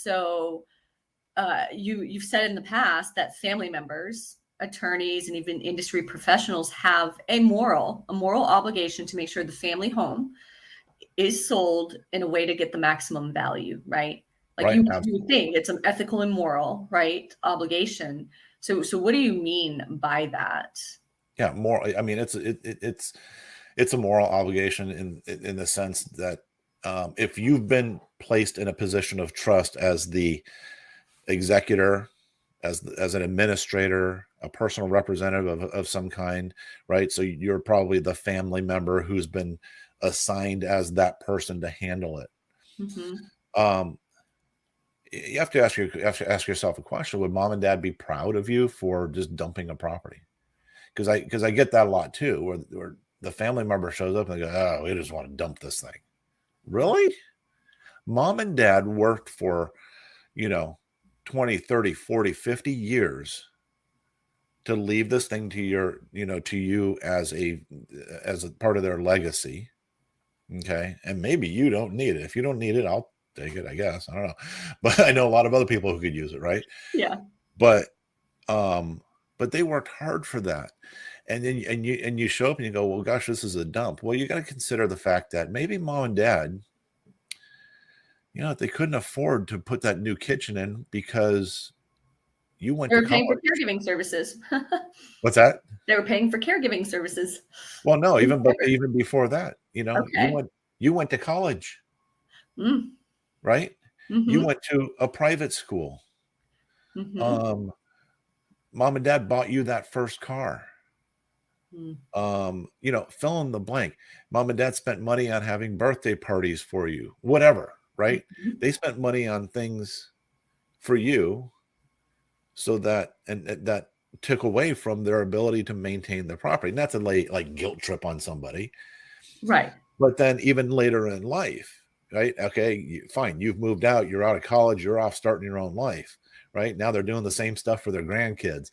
So you've said in the past that family members, attorneys, and even industry professionals have a moral obligation to make sure the family home is sold in a way to get the maximum value, right? Like Right. you would think it's an ethical and moral, right, obligation. So what do you mean by that? Yeah. More. I mean, it's a moral obligation in the sense that if you've been placed in a position of trust as the executor, as an administrator, a personal representative of some kind, right? So you're probably the family member who's been assigned as that person to handle it. Hmm. Um, you have to ask yourself a question: would mom and dad be proud of you for just dumping a property? Because I get that a lot too, where the family member shows up and they go, "Oh, we just want to dump this thing." Really? Mom and dad worked for, you know, 20, 30, 40, 50 years to leave this thing to to you as a part of their legacy. Okay. And maybe you don't need it. If you don't need it, I'll take it, I guess. I don't know. But I know a lot of other people who could use it, right? Yeah. But um, but they worked hard for that. And then you show up and you go, well, gosh, this is a dump. Well, you got to consider the fact that maybe mom and dad, they couldn't afford to put that new kitchen in because you went They to were paying for college. caregiving services. What's that? They were paying for caregiving services. Well, no, even before that, Okay. you went to college, Mm. right? You Hmm. went to a private school. Hmm. Um, Mom and dad bought you that first car. Mm. Fill in the blank. Mom and dad spent money on having birthday parties for you, whatever, right? Mhm. They spent money on things for you so that took away from their ability to maintain the property. Not to lay like guilt trip on somebody, Right. but then even later in life, right? Okay, fine, you've moved out, you're out of college, you're off starting your own life, right? Now they're doing the same stuff for their grandkids.